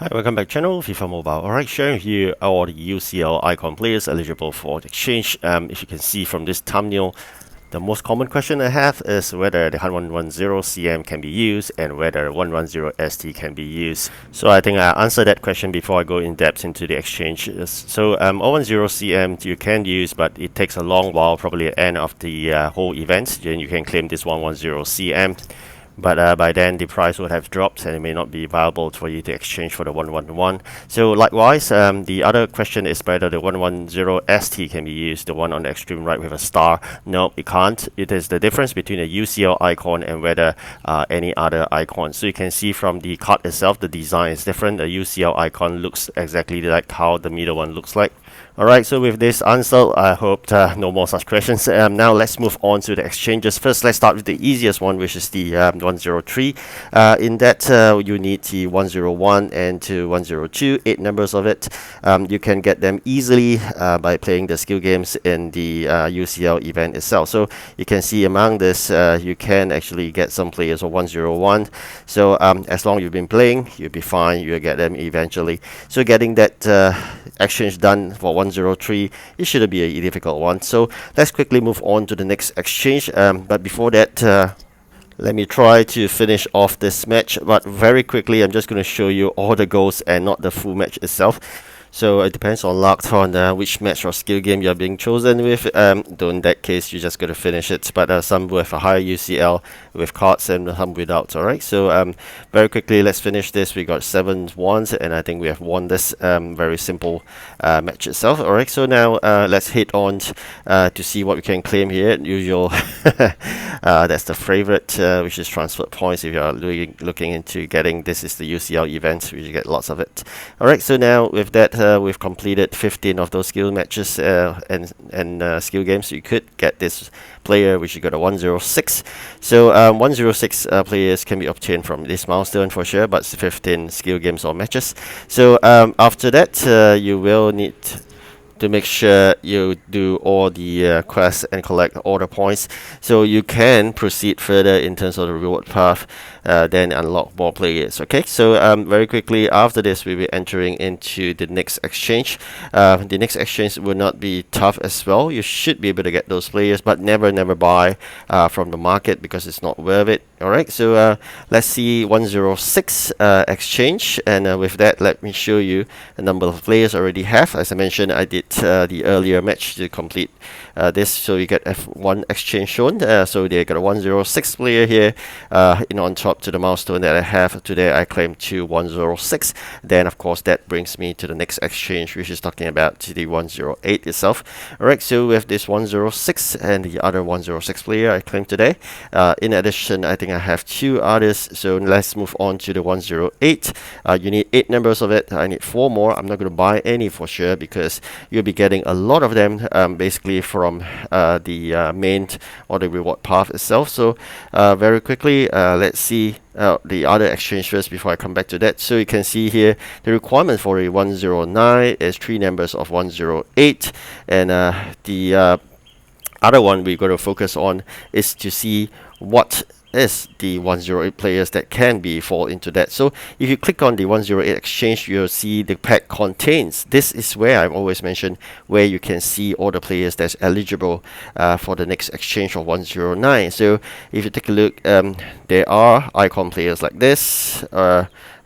Hi, welcome back channel, Fifa Mobile. Alright, sharing with you all the UCL icon players eligible for the exchange. If you can see from this thumbnail, the most common question I have is whether the 110 CM can be used and whether 110 ST can be used. So I think I answered that question before I go in depth into the exchange. So 110 CM you can use, but it takes a long while, probably at the end of the whole event. Then you can claim this 110 CM. But by then the price would have dropped and it may not be viable for you to exchange for the 111. So likewise, the other question is whether the 110 ST can be used, the one on the extreme right with a star. No, it can't. It is the difference between a UCL icon and whether any other icon. So you can see from the card itself, the design is different. The UCL icon looks exactly like how the middle one looks like. Alright, so with this answer, I hope no more such questions. Now let's move on to the exchanges. First, let's start with the easiest one, which is the 103. In that, you need the 101 and to 102, 8 numbers of it. You can get them easily by playing the skill games in the UCL event itself. So you can see among this, you can actually get some players of 101. So as long as you've been playing, you'll be fine. You'll get them eventually. So getting that exchange done for 103, it shouldn't be a difficult one. So let's quickly move on to the next exchange. But before that, let me try to finish off this match. But very quickly, I'm just going to show you all the goals and not the full match itself. So it depends on luck on which match or skill game you're being chosen with. Though in that case, you just got to finish it. But some with a higher UCL with cards and some without. Alright, so very quickly, let's finish this. We got 7 ones, and I think we have won this very simple match itself. Alright, so now let's hit on to see what we can claim here. Usual, that's the favorite, which is transfer points. If you're looking into getting this, is the UCL event, you get lots of it. Alright, so now with that, we've completed 15 of those skill matches and skill games. You could get this player, which you got a 106. So 106 players can be obtained from this milestone for sure, but 15 skill games or matches. So after that, you will need to make sure you do all the quests and collect all the points, so you can proceed further in terms of the reward path, then unlock more players. Okay, so very quickly after this, we'll be entering into the next exchange. The next exchange will not be tough as well. You should be able to get those players, but never buy from the market because it's not worth it. Alright, so let's see 106 exchange, and with that, let me show you the number of players I already have. As I mentioned, I did the earlier match to complete this, so you get F1 exchange shown. So they got a 106 player here, on top to the milestone that I have today. I claim 106. Then of course that brings me to the next exchange, which is talking about the 108 itself. Alright, so with this 106 and the other 106 player I claim today, in addition, I think I have 2 others. So let's move on to the 108. You need 8 numbers of it. I need 4 more. I'm not going to buy any for sure because you'll be getting a lot of them basically from the main or the reward path itself. So very quickly, let's see the other exchange first before I come back to that. So you can see here the requirement for a 109 is 3 numbers of 108, and the other one we're going to focus on is to see what is the 108 players that can be fall into that. So if you click on the 108 exchange, you'll see the pack contains. This is where I've always mentioned where you can see all the players that's eligible for the next exchange of 109. So if you take a look, there are icon players like this,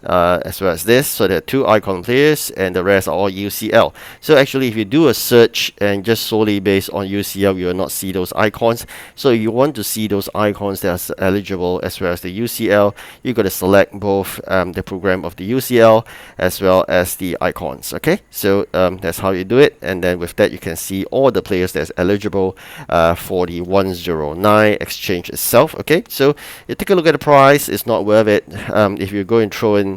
as well as this. So there are 2 icon players and the rest are all UCL. So actually, if you do a search and just solely based on UCL, you will not see those icons. So if you want to see those icons that are eligible as well as the UCL, you got to select both the program of the UCL as well as the icons. Okay, so that's how you do it, and then with that you can see all the players that's eligible for the 109 exchange itself. Okay, so you take a look at the price. It's not worth it. If you go and throw in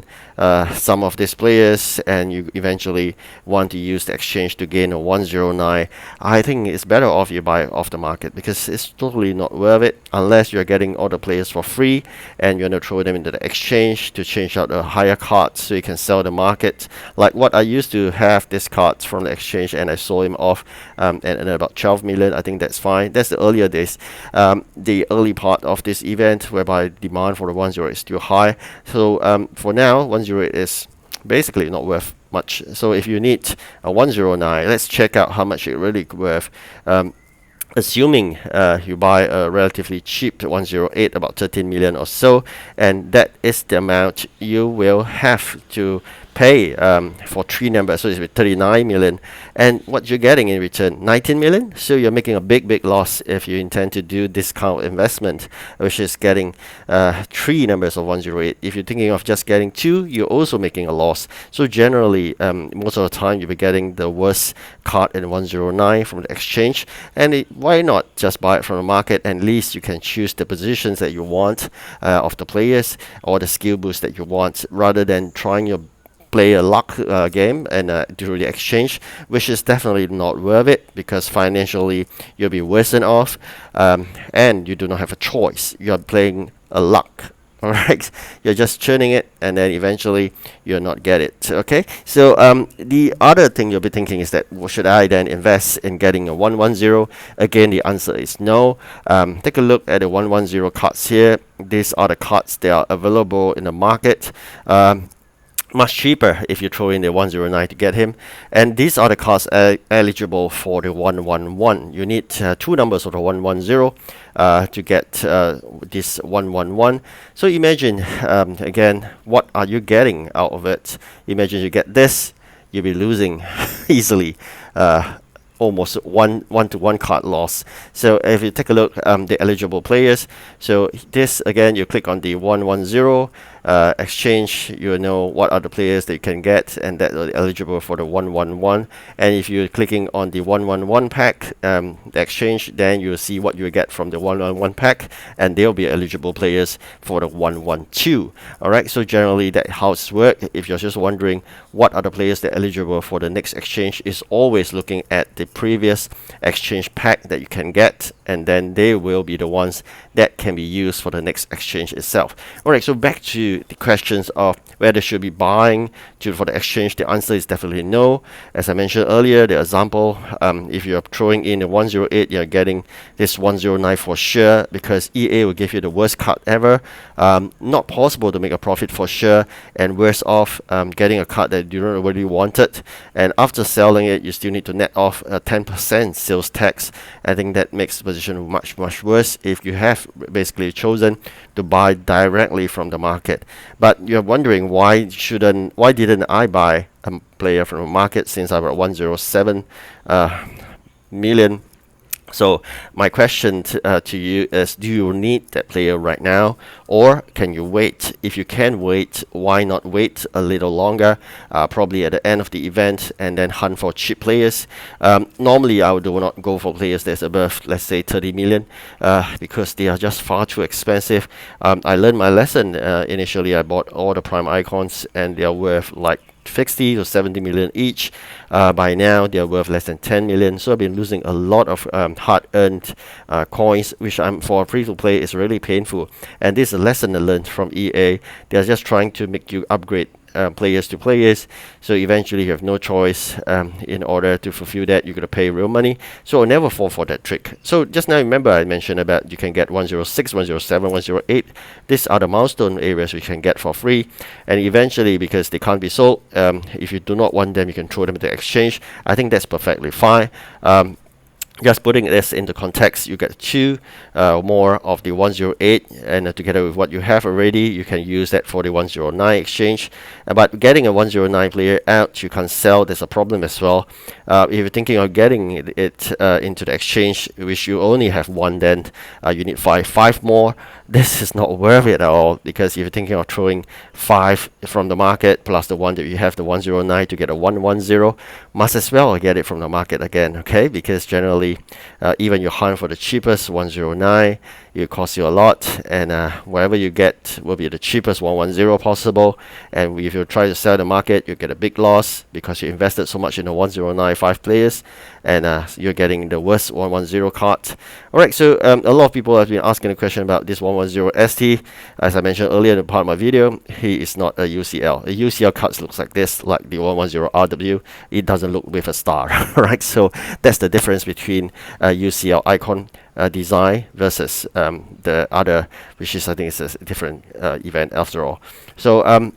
some of these players and you eventually want to use the exchange to gain a 109, I think it's better off you buy it off the market because it's totally not worth it unless you're getting all the players for free and you're going to throw them into the exchange to change out a higher card so you can sell the market. Like what I used to have this card from the exchange and I sold him off at about 12 million. I think that's fine. That's the earlier days, the early part of this event whereby demand for the 108 is still high. So for now 108 is basically not worth much. So if you need a 109, let's check out how much it really worth. Assuming you buy a relatively cheap 108, about 13 million or so, and that is the amount you will have to pay for 3 numbers, so it's 39 million, and what you're getting in return, 19 million. So you're making a big loss if you intend to do this kind of investment, which is getting 3 numbers of 108. If you're thinking of just getting 2, you're also making a loss. So generally, most of the time you'll be getting the worst card in 109 from the exchange, and why not just buy it from the market? At least you can choose the positions that you want of the players, or the skill boost that you want, rather than trying your play a luck game and do the exchange, which is definitely not worth it, because financially you'll be worse than off, and you do not have a choice. You're playing a luck. All right, you're just churning it, and then eventually you'll not get it. Okay, so the other thing you'll be thinking is that, well, should I then invest in getting a 110? Again, the answer is no. Take a look at the 110 cards here. These are the cards that are available in the market. Much cheaper if you throw in the 109 to get him, and these are the cards eligible for the 111. You need 2 numbers of the 110 to get this 111. So imagine again, what are you getting out of it? Imagine you get this, you'll be losing easily. Almost one-to-one card loss. So if you take a look, the eligible players. So this again, you click on the 110 exchange. You know what are the players that you can get, and that are eligible for the 111. And if you're clicking on the 111 pack, the exchange, then you'll see what you get from the 111 pack, and they'll be eligible players for the 112. All right. So generally, that's how it's work. If you're just wondering what are the players that are eligible for the next exchange, is always looking at the previous exchange pack that you can get, and then they will be the ones that can be used for the next exchange itself. Alright, so back to the questions of whether should be buying for the exchange. The answer is definitely no. As I mentioned earlier, the example, if you're throwing in a 108, you're getting this 109 for sure, because EA will give you the worst card ever. Not possible to make a profit for sure, and worse off, getting a card that you don't really wanted, and after selling it, you still need to net off 10% sales tax. I think that makes the position much worse if you have basically chosen to buy directly from the market. But you're wondering, why didn't I buy a player from the market since I was 107 million? So my question to you is, do you need that player right now, or can you wait? If you can wait, why not wait a little longer, probably at the end of the event, and then hunt for cheap players? Normally I would not go for players that's above, let's say, 30 million, because they are just far too expensive. I learned my lesson. Initially I bought all the prime icons, and they are worth like 60 to 70 million each. By now they are worth less than 10 million, so I've been losing a lot of hard-earned coins, which for free-to-play is really painful. And this is a lesson I learned from EA. They are just trying to make you upgrade players to players, so eventually you have no choice. In order to fulfill that, you're going to pay real money. So I'll never fall for that trick. So just now, remember I mentioned about you can get 106, 107, 108. These are the milestone areas you can get for free, and eventually, because they can't be sold, if you do not want them, you can throw them into exchange. I think that's perfectly fine. Just putting this into context, you get 2 more of the 108, and together with what you have already, you can use that for the 109 exchange. But getting a 109 player out, you can't sell. There's a problem as well. If you're thinking of getting it into the exchange, which you only have 1, then you need 5 more. This is not worth it at all, because if you're thinking of throwing 5 from the market plus the one that you have, the 109, to get a 110, must as well get it from the market again, okay? Because generally, even you hunt for the cheapest 109, it costs you a lot, and whatever you get will be the cheapest 110 possible. And if you try to sell the market, you get a big loss, because you invested so much in the 109 5 players, and you're getting the worst 110 card. Alright, so a lot of people have been asking a question about this 110 ST. As I mentioned earlier in part of my video, he is not a UCL. A UCL card looks like this, like the 110 RW. It doesn't look with a star. Right, so that's the difference between UCL icon design versus the other, which is, I think, it's a different event after all. So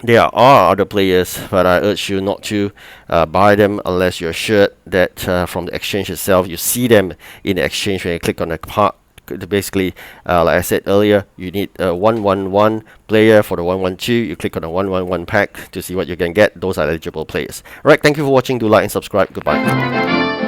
There are other players, but I urge you not to buy them unless you're sure that from the exchange itself, you see them in the exchange when you click on the part. Basically, like I said earlier, you need a 111 player for the 112. You click on the 111 pack to see what you can get. Those are eligible players. Alright, thank you for watching. Do like and subscribe. Goodbye.